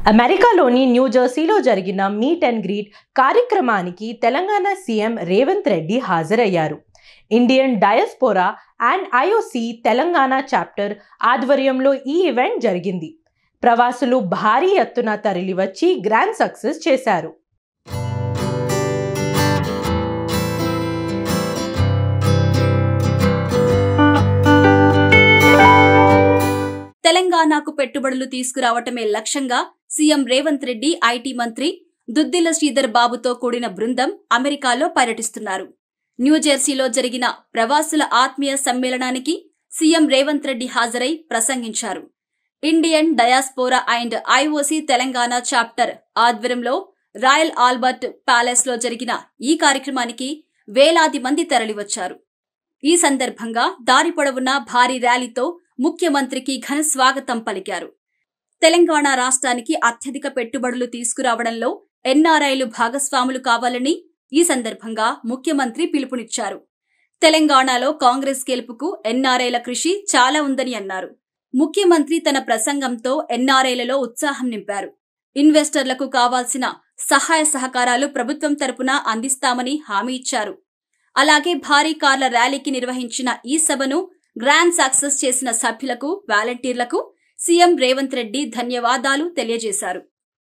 అమెరికాలోని న్యూజెర్సీలో జరిగిన meet and greet కార్యక్రమానికి తెలంగాణ సీఎం రేవంత్ రెడ్డి హాజరయ్యారు. Indian diaspora and IOC Telangana chapter ఆధ్వర్యంలో ఈ ఈవెంట్ జరిగింది. ప్రవాసులు భారీ ఎత్తున తరలివచ్చి గ్రాండ్ సక్సెస్ చేశారు. తెలంగాణకు పెట్టుబడులు తీసుకురావటమే లక్ష్యంగా సీఎం రేవంత్ రెడ్డి ఐటీ మంత్రి దుద్దిల శ్రీధర్ బాబుతో కూడిన బృందం అమెరికాలో పర్యటిస్తున్నారు. న్యూజెర్సీలో జరిగిన ప్రవాసుల ఆత్మీయ సమ్మేళనానికి సీఎం రేవంత్ రెడ్డి హాజరై ప్రసంగించారు. Indian diaspora and IOC Telangana chapter ఆధ్వర్యంలో రాయల్ ఆల్బర్ట్ ప్యాలెస్ లో జరిగిన ఈ కార్యక్రమానికి వేలాది మంది తరలివచ్చారు. ఈ సందర్భంగా దారి పొడవునా భారీ ర్యాలీతో ముఖ్యమంత్రికి ఘన స్వాగతం పలికారు. తెలంగాణ రాష్ట్రానికి అత్యధిక పెట్టుబడులు తీసుకురావడంలో ఎన్ఆర్ఐలు భాగస్వాములు కావాలని ఈ సందర్భంగా ముఖ్యమంత్రి పిలుపునిచ్చారు. తెలంగాణలో కాంగ్రెస్ గెలుపుకు ఎన్ఆర్ఐల కృషి చాలా ఉందని అన్నారు. ముఖ్యమంత్రి తన ప్రసంగంతో ఎన్ఆర్ఐలలో ఉత్సాహం నింపారు. ఇన్వెస్టర్లకు కావాల్సిన సహాయ సహకారాలు ప్రభుత్వం తరపున అందిస్తామని హామీ ఇచ్చారు. అలాగే భారీ కార్ల ర్యాలీకి నిర్వహించిన ఈ సభను గ్రాండ్ సక్సెస్ చేసిన సభ్యులకు, వాలంటీర్లకు సీఎం రేవంత్ రెడ్డి ధన్యవాదాలు తెలియజేశారు.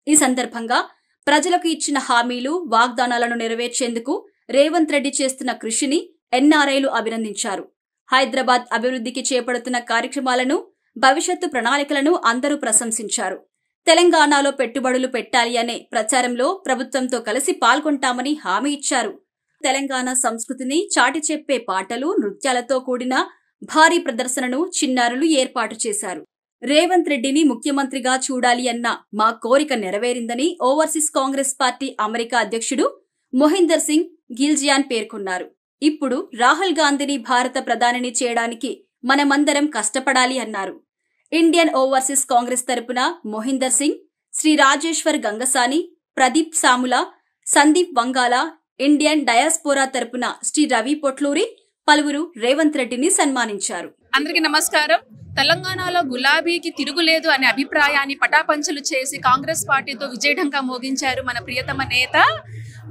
ఈ సందర్భంగా ప్రజలకు ఇచ్చిన హామీలు, వాగ్దానాలను నెరవేర్చేందుకు రేవంత్ రెడ్డి చేస్తున్న కృషిని ఎన్ఆర్ఐలు అభినందించారు. హైదరాబాద్ అభివృద్ధికి చేపడుతున్న కార్యక్రమాలను, భవిష్యత్తు ప్రణాళికలను అందరూ ప్రశంసించారు. తెలంగాణలో పెట్టుబడులు పెట్టాలి అనే ప్రచారంలో ప్రభుత్వంతో కలిసి పాల్గొంటామని హామీ ఇచ్చారు. తెలంగాణ సంస్కృతిని చాటి చెప్పే పాటలు, నృత్యాలతో కూడిన భారీ ప్రదర్శనను చిన్నారులు ఏర్పాటు చేశారు. రేవంత్ రెడ్డిని ముఖ్యమంత్రిగా చూడాలి అన్న మా కోరిక నెరవేరిందని ఓవర్సీస్ కాంగ్రెస్ పార్టీ అమెరికా అధ్యక్షుడు మొహిందర్ సింగ్ గిల్జియాన్ పేర్కొన్నారు. ఇప్పుడు రాహుల్ గాంధీని భారత ప్రధానిని చేయడానికి మనమందరం కష్టపడాలి అన్నారు. ఇండియన్ ఓవర్సీస్ కాంగ్రెస్ తరపున మొహిందర్ సింగ్, శ్రీ రాజేశ్వర్ గంగసాని, ప్రదీప్ సాముల, సందీప్ వంగాల, ఇండియన్ డయాస్పోరా తరపున శ్రీ రవి పొట్లూరి పలువురు రేవంత్ రెడ్డిని సన్మానించారు. అందరికీ నమస్కారం. తెలంగాణలో గులాబీకి తిరుగులేదు అనే అభిప్రాయాన్ని పటాపంచలు చేసి కాంగ్రెస్ పార్టీతో విజయఢంకా మోగించారు మన ప్రియతమ నేత,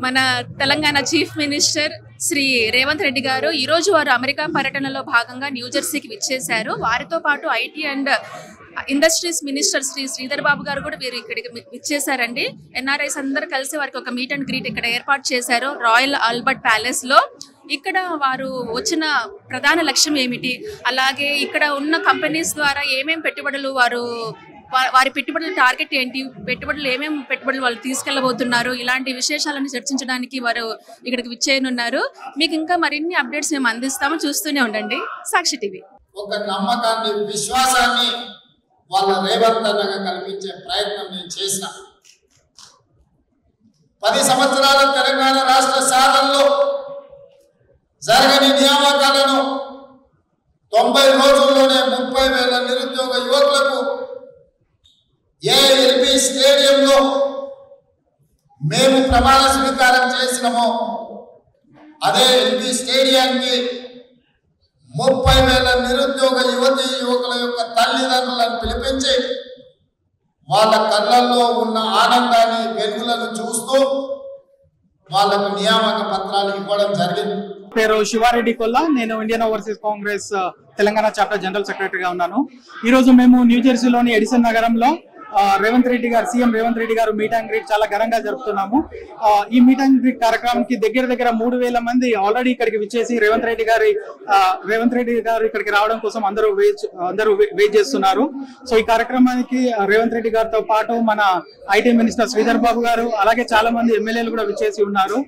మన తెలంగాణ చీఫ్ మినిస్టర్ శ్రీ రేవంత్ రెడ్డి గారు. ఈరోజు వారు అమెరికా పర్యటనలో భాగంగా న్యూజెర్సీకి విచ్చేశారు. వారితో పాటు IT and industries minister Shri Sridhar Babu garu కూడా వీరు ఇక్కడికి విచ్చేశారండి. ఎన్ఆర్ఐస్ అందరూ కలిసి వారికి ఒక మీట్ అండ్ గ్రీట్ ఇక్కడ ఏర్పాటు చేశారు రాయల్ ఆల్బర్ట్ ప్యాలెస్ లో. ఇక్కడ వారు వచ్చిన ప్రధాన లక్ష్యం ఏమిటి, అలాగే ఇక్కడ ఉన్న కంపెనీస్ ద్వారా ఏమేం పెట్టుబడులు వారి పెట్టుబడుల టార్గెట్ ఏంటి, ఏమేమి పెట్టుబడులు వాళ్ళు తీసుకెళ్లబోతున్నారు, ఇలాంటి విశేషాలను చర్చించడానికి వారు ఇక్కడికి విచ్చేయనున్నారు. మీకు ఇంకా మరిన్ని అప్డేట్స్ మేము అందిస్తాము, చూస్తూనే ఉండండి సాక్షి టీవీ. ఒక నమ్మకాన్ని, విశ్వాసాన్ని వాళ్ళ రేవంత్ అన్నగా కల్పించే ప్రయత్నం నేను చేసిన 10 సంవత్సరాల తెలంగాణ రాష్ట్ర సాధనలో జరగని నియామకాలను 90 రోజుల్లోనే 30,000 నిరుద్యోగ యువకులకు ఏఎల్బి స్టేడియంలో మేము ప్రమాణ స్వీకారం చేసినామో అదే ఎల్బి స్టేడియానికి 30,000 నిరుద్యోగ యువతి యువకుల యొక్క తల్లిదండ్రులను పిలిపించి వాళ్ళ కళ్ళల్లో ఉన్న ఆనందాన్ని, వెలుగులను చూస్తూ వాళ్ళకు నియామక పత్రాలు ఇవ్వడం జరిగింది. పేరు శివారెడ్డి కొల్లా. నేను Indian overseas Congress Telangana chapter general సెక్రటరీగా ఉన్నాను. ఈ రోజు మేము న్యూజెర్సీలోని ఎడిసన్ నగరంలో సీఎం రేవంత్ రెడ్డి గారు మీట్ అండ్ గ్రీట్ చాలా ఘనంగా జరుపుతున్నాము. ఈ మీట్ అండ్ గ్రీట్ కార్యక్రమానికి దగ్గర 3,000 మంది ఆల్రెడీ ఇక్కడికి విచ్చేసి రేవంత్ రెడ్డి గారు ఇక్కడికి రావడం కోసం అందరూ వెయిట్ చేస్తున్నారు. సో ఈ కార్యక్రమానికి రేవంత్ రెడ్డి గారితో పాటు మన ఐటీ మినిస్టర్ శ్రీధర్ బాబు గారు, అలాగే చాలా మంది ఎమ్మెల్యేలు కూడా విచ్చేసి ఉన్నారు.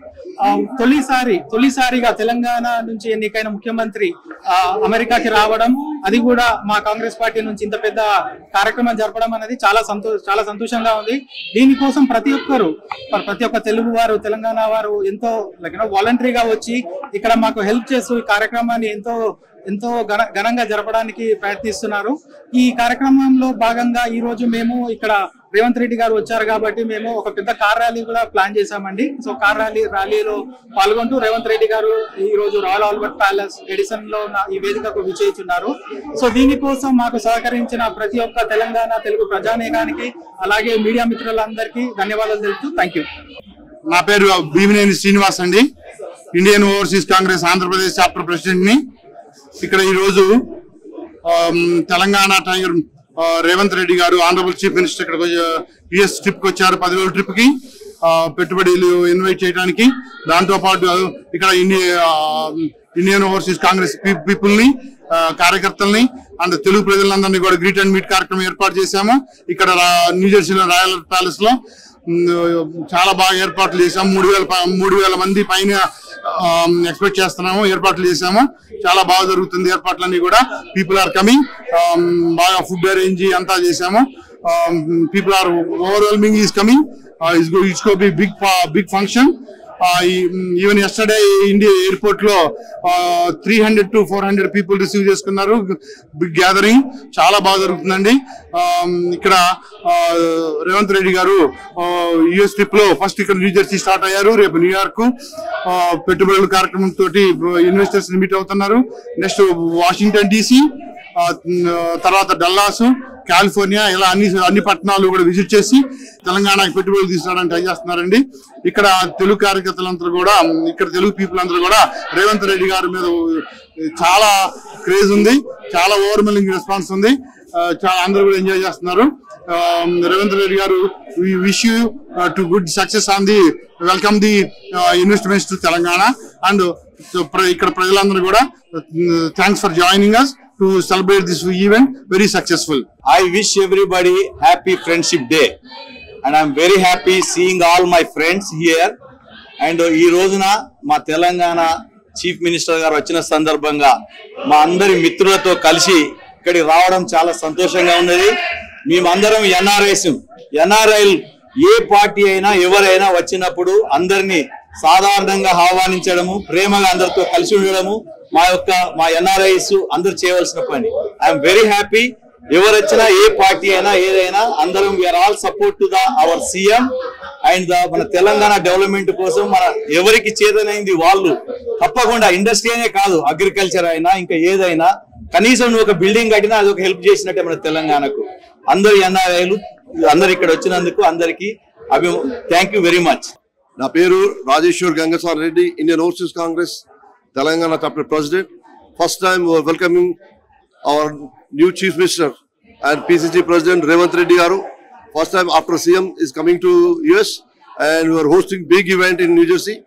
తొలిసారిగా తెలంగాణ నుంచి ఎన్నికైన ముఖ్యమంత్రి అమెరికాకి రావడం, అది కూడా మా కాంగ్రెస్ పార్టీ నుంచి ఇంత పెద్ద కార్యక్రమం జరపడం అనేది చాలా సంతోషంగా ఉంది. దీనికోసం ప్రతి ఒక్క తెలుగు వారు, తెలంగాణ వారు ఎంతో వాలంటరీగా వచ్చి ఇక్కడ మాకు హెల్ప్ చేస్తూ ఈ కార్యక్రమాన్ని ఎంతో ఘనంగా జరపడానికి ప్రయత్నిస్తున్నారు. ఈ కార్యక్రమంలో భాగంగా ఈ రోజు మేము ఇక్కడ రేవంత్ రెడ్డి గారు వచ్చారు కాబట్టి మేము ఒక పెద్ద కార్ ర్యాలీ కూడా ప్లాన్ చేశామండి. సో కార్ ర్యాలీలో పాల్గొంటూ రేవంత్ రెడ్డి గారు ఈ రోజు రాయల్ ఆల్బర్ట్ ప్యాలెస్ ఎడిసన్ లో ఈ వేదికకు విచ్చేస్తున్నారు. సో దీనికోసం మాకు సహకరించిన ప్రతి ఒక్క తెలంగాణ తెలుగు ప్రజానీకానికి అలాగే మీడియా మిత్రులందరికీ ధన్యవాదాలు తెలుపుతూ థ్యాంక్ యూ. నా పేరు భీమినేని శ్రీనివాస్ అండి, Indian overseas Congress Andhra Pradesh chapter president ని. ఇక్కడ ఈ రోజు తెలంగాణ టైగర్ రేవంత్ రెడ్డి గారు ఆనరబుల్ చీఫ్ మినిస్టర్ ఇక్కడ యుఎస్ ట్రిప్ కి వచ్చారు. 10 రోజుల ట్రిప్ కి పెట్టుబడులు ఇన్వైట్ చేయడానికి. దాంతో పాటు ఇక్కడ ఇండియన్ ఓవర్సీస్ కాంగ్రెస్ పీపుల్ ని, కార్యకర్తల్ని అండ్ తెలుగు ప్రజలందరినీ కూడా గ్రీట్ అండ్ మీట్ కార్యక్రమం ఏర్పాటు చేశాము. ఇక్కడ న్యూజెర్సీలో రాయల్ ప్యాలెస్ లో చాలా బాగా ఏర్పాట్లు చేసాము. 3,000 మంది పైన ఎక్స్పెక్ట్ చేస్తున్నాము. ఏర్పాట్లు చేసాము, చాలా బాగా జరుగుతుంది ఏర్పాట్లన్నీ కూడా. పీపుల్ ఆర్ కమింగ్, బాగా ఫుడ్ అరేంజ్ అంతా చేసాము. People are overwhelming is coming. It's go be big function. Even yesterday India airport లో 300 to 400 పీపుల్ రిసీవ్ చేసుకున్నారు. బిగ్ గ్యాదరింగ్, చాలా బాగా జరుగుతుందండి. ఇక్కడ రేవంత్ రెడ్డి గారు యుఎస్ ట్రిప్ లో ఫస్ట్ ఇక్కడ న్యూజెర్సీ స్టార్ట్ అయ్యారు. రేపు న్యూయార్క్ పెట్టుబడుల కార్యక్రమం తోటి ఇన్వెస్టర్స్ ని మీట్ అవుతున్నారు. నెక్స్ట్ వాషింగ్టన్ DC, తర్వాత డల్లాస్, కాలిఫోర్నియా, ఇలా అన్ని పట్టణాలు కూడా విజిట్ చేసి తెలంగాణకి పెట్టుబడులు తీసుకురావడానికి ట్రై చేస్తున్నారండి. ఇక్కడ తెలుగు కార్యకర్తలందరూ కూడా, ఇక్కడ తెలుగు పీపుల్ అందరూ కూడా రేవంత్ రెడ్డి గారి మీద చాలా క్రేజ్ ఉంది, చాలా ఓవర్వెల్మింగ్ రెస్పాన్స్ ఉంది. చాలా అందరూ కూడా ఎంజాయ్ చేస్తున్నారు. రేవంత్ రెడ్డి గారు, we wish you to good success on the welcome the investments to Telangana and ఇక్కడ ప్రజలందరూ కూడా thanks for joining us to celebrate this event very successful. I wish everybody happy Friendship Day and I'm very happy seeing all my friends here. And ఈ రోజున మా Telangana chief minister గారు వచ్చిన సందర్భంగా మా అందరి మిత్రులతో కలిసి ఇక్కడికి రావడం చాలా సంతోషంగా ఉన్నది. మేమందరం ఎన్ఆర్ఐలు ఏ పార్టీ అయినా ఎవరైనా వచ్చినప్పుడు అందరినీ సాధారణంగా ఆహ్వానించడము, ప్రేమగా అందరితో కలిసి ఉండడము మా ఎన్ఆర్ఐస్ అందరూ చేయవలసిన పని. I'm very happy. ఎవరు వచ్చినా ఏ పార్టీ అయినా ఏదైనా అందరం we are all support to our CM and మన తెలంగాణ డెవలప్మెంట్ కోసం మన ఎవరికి చేతనైంది వాళ్ళు తప్పకుండా, ఇండస్ట్రీ అనే కాదు, అగ్రికల్చర్ అయినా ఇంకా ఏదైనా కనీసం నువ్వు ఒక బిల్డింగ్ కట్టినా అది ఒక హెల్ప్ చేసినట్టే మన తెలంగాణకు. అందరు ఎన్ఆర్ఐలు అందరు ఇక్కడ వచ్చినందుకు అందరికి థ్యాంక్ యూ వెరీ మచ్. నా పేరు Rajeshwar Gangasar Reddy, Indian overseas Congress Telangana chapter president. First time we are welcoming our new chief minister and PCC president Revanth Reddy garu. First time after CM is coming to US and we are hosting big event in New Jersey.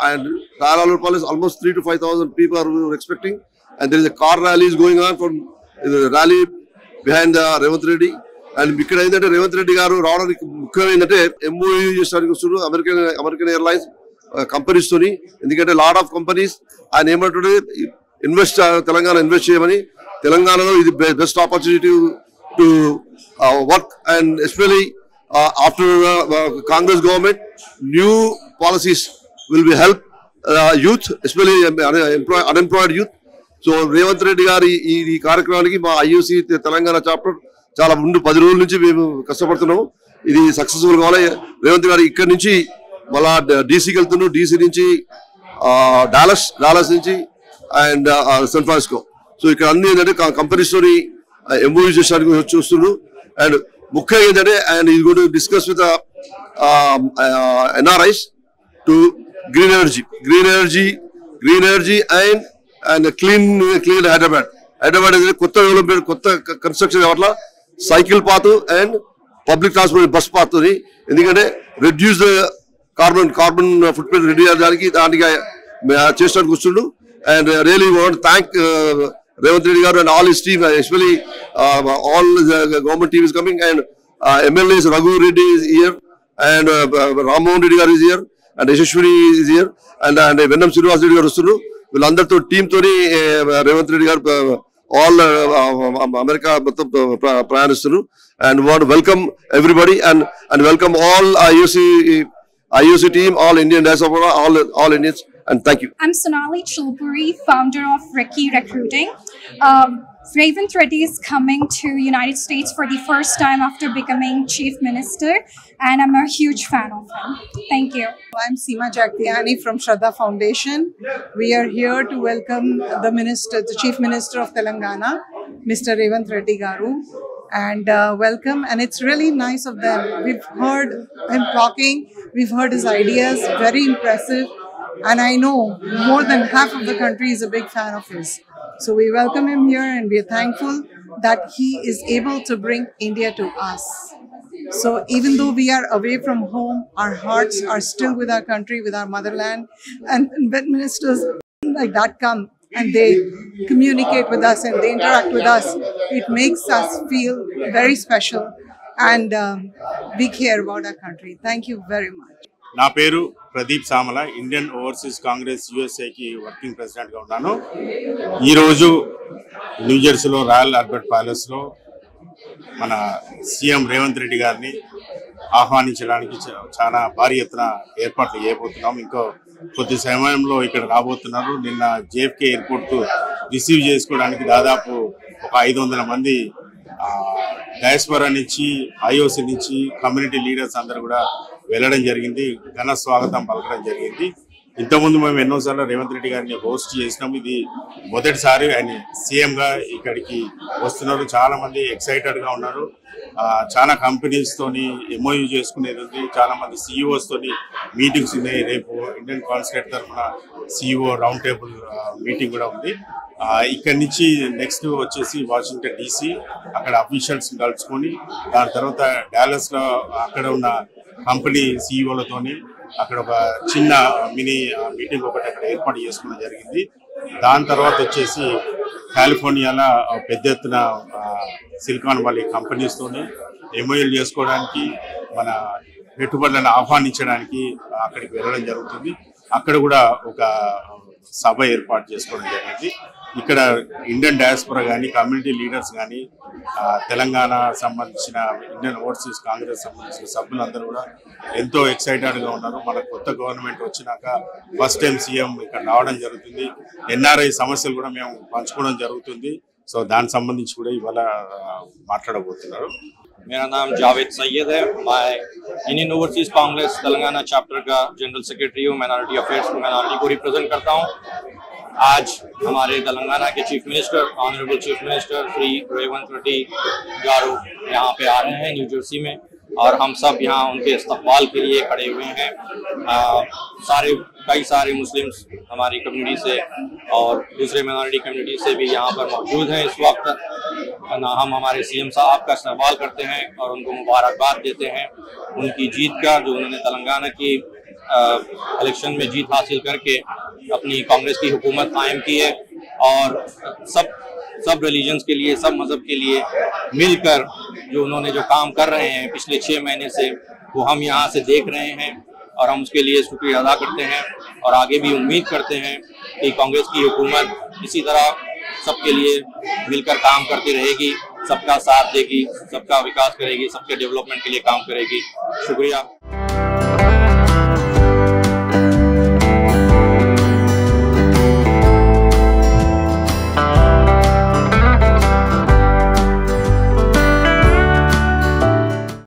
And Royal Albert Palace, almost 3,000 to 5,000 people are we were expecting. And there is a car rally is going on from the rally behind Revanth Reddy. And ఇక్కడ ఏంటంటే రేవంత్ రెడ్డి గారు రావడానికి ముఖ్యం ఏంటంటే MOU చేసడానికి వస్తున్నారు American airlines companies తోని. ఎందుకంటే lot of companies ఆయన ఏమంటుంటే తెలంగాణ ఇన్వెస్ట్ చేయమని. తెలంగాణలో ఇది best opportunity to work and especially after Congress government new policies will be help youth, especially unemployed youth. So Revanth Reddy గారి ఈ కార్యక్రమానికి మా IUC తెలంగాణ చాప్టర్ చాలా ముందు 10 రోజుల నుంచి మేము కష్టపడుతున్నాము. ఇది సక్సెస్ఫుల్ కావాలి. రేవంత్ గారు ఇక్కడ నుంచి మళ్ళా DC వెళ్తున్నాడు, DC నుంచి డాలస్ నుంచి అండ్ శాన్ ఫ్రాన్సిస్కో. సో ఇక్కడ అన్ని ఏంటంటే కంపెనీస్ తోని MOU చేయడానికి చూస్తున్నాడు. అండ్ ముఖ్యంగా ఏంటంటే అండ్ ఇది కూడా discuss with NRIs to green energy and clean Hyderabad అనేది కొత్త డెవలప్మెంట్, కొత్త కన్స్ట్రక్షన్ అట్లా cycle path and public transport bus path. ఎందుకంటే reduce the carbon footprint reduce చేయడానికి దానికి చేసడానికి వస్తుండు. And really want thank Revanth Reddy garu and all his team, especially all the government team is coming, and MLAs Raghu Reddy is here and Rammohan Reddy garu is here and Yashashwini is here and Vennam Srinivas Reddy garu వస్తున్నారు. వీళ్ళందరితో team తోని రేవంత్ రెడ్డి గారు all America మొత్తం ప్రయాణిస్తున్నారు. And want welcome everybody and welcome all IUC team, all Indian diaspora, all Indians and thank you. I'm Sonali Chulpuri, founder of Ricky Recruiting. Revant Reddy is coming to United States for the first time after becoming Chief Minister, and I'm a huge fan of him. Thank you. I'm Seema Jagtiani from Shraddha Foundation. We are here to welcome the Chief Minister of Telangana, Mr. Revant Reddy Garu, and welcome. And it's really nice of them. We've heard him talking. We've heard his ideas. Very impressive. And I know more than half of the country is a big fan of his. So we welcome him here, and we are thankful that he is able to bring India to us. So even though we are away from home, our hearts are still with our country, with our motherland. And when ministers like that come and they communicate with us and they interact with us, it makes us feel very special, and we care about our country. Thank you very much. నా పేరు Pradeep Samala, Indian overseas Congress యూఎస్ఏకి working ప్రెసిడెంట్గా ఉన్నాను. ఈరోజు న్యూజెర్సీలో royal Albert ప్యాలెస్లో మన CM Revanth Reddy గారిని ఆహ్వానించడానికి చాలా భారీ ఎత్తున ఏర్పాట్లు చేయబోతున్నాం. ఇంకో కొద్ది సమయంలో ఇక్కడ రాబోతున్నారు. నిన్న జేఎఫ్కే ఎయిర్పోర్ట్ రిసీవ్ చేసుకోవడానికి దాదాపు ఒక 500 మంది డయాస్పోరా నుంచి, ఐఓసి నుంచి, కమ్యూనిటీ లీడర్స్ అందరూ కూడా వెళ్ళడం జరిగింది. ఘన స్వాగతం పలకడం జరిగింది. ఇంతకుముందు మేము ఎన్నోసార్లు రేవంత్ రెడ్డి గారిని హోస్ట్ చేసినాం. ఇది మొదటిసారి ఆయన సీఎంగా ఇక్కడికి వస్తున్నారు. చాలా మంది ఎక్సైటెడ్గా ఉన్నారు. చాలా కంపెనీస్ తోని ఎంఓయూ చేసుకునేది ఉంది. చాలా మంది సిఇఓస్ తోని మీటింగ్స్ ఉన్నాయి. రేపు ఇండియన్ కాన్సులేట్ తరఫున సిఇఓ రౌండ్ టేబుల్ మీటింగ్ కూడా ఉంది. ఇక్కడి నుంచి నెక్స్ట్ వచ్చేసి వాషింగ్టన్ DC, అక్కడ అఫీషియల్స్ కలుసుకొని దాని తర్వాత డాలస్లో అక్కడ ఉన్న కంపెనీ సిఇఓలతోని అక్కడ ఒక చిన్న మినీ మీటింగ్ ఒకటి అక్కడ ఏర్పాటు చేసుకోవడం జరిగింది. దాని తర్వాత వచ్చేసి కాలిఫోర్నియాలో పెద్ద ఎత్తున సిలికాన్ వ్యాలీ కంపెనీస్తోని ఎంఓయూలు చేసుకోవడానికి, మన పెట్టుబడులను ఆహ్వానించడానికి అక్కడికి వెళ్ళడం జరుగుతుంది. అక్కడ కూడా ఒక సభ ఏర్పాటు చేసుకోవడం జరిగింది. ఇక్కడ ఇండియన్ డయాస్పోరా కానీ, కమ్యూనిటీ లీడర్స్ కానీ, తెలంగాణ సంబంధించిన ఇండియన్ ఓవర్సీస్ కాంగ్రెస్ సంబంధించిన సభ్యులందరూ కూడా ఎంతో ఎక్సైటెడ్గా ఉన్నారు. మన కొత్త గవర్నమెంట్ వచ్చినాక ఫస్ట్ టైం సీఎం ఇక్కడ రావడం జరుగుతుంది. ఎన్ఆర్ఐ సమస్యలు కూడా మేము పంచుకోవడం జరుగుతుంది. సో దానికి సంబంధించి కూడా ఇవాళ మాట్లాడబోతున్నారు. मेरा नाम जावेद सैयद है। मैं Indian overseas Congress Telangana chapter का जनरल सेक्रेटरी हूँ। माइनॉरिटी अफेयर्स में माइनॉरिटी को रिप्रेजेंट करता हूँ। आज हमारे तेलंगाना के chief minister, honourable chief minister Shri Revanth Reddy garu यहाँ पे आ रहे हैं न्यू जर्सी में, और हम सब यहाँ उनके इस्तकबाल के लिए खड़े हुए हैं। कई सारे मुस्लिम्स हमारी कम्युनिटी से और दूसरे माइनॉरिटी कम्युनिटी से भी यहाँ पर मौजूद हैं इस वक्त। हम हमारे सीएम साहब का इस्तकबाल करते हैं और उनको मुबारकबाद देते हैं उनकी जीत का, जो उन्होंने तेलंगाना की इलेक्शन में जीत हासिल करके अपनी कांग्रेस की हुकूमत कायम की है। और सब रिलीजन्स के लिए, सब मज़हब के लिए मिलकर जो उन्होंने जो काम कर रहे हैं पिछले 6 महीने से, वो हम यहाँ से देख रहे हैं और हम उसके लिए शुक्रिया अदा करते हैं। और आगे भी उम्मीद करते हैं कि कांग्रेस की हुकूमत इसी तरह सबके लिए मिलकर काम करती रहेगी, सबका साथ देगी, सबका विकास करेगी, सबके डेवलपमेंट के लिए काम करेगी। शुक्रिया।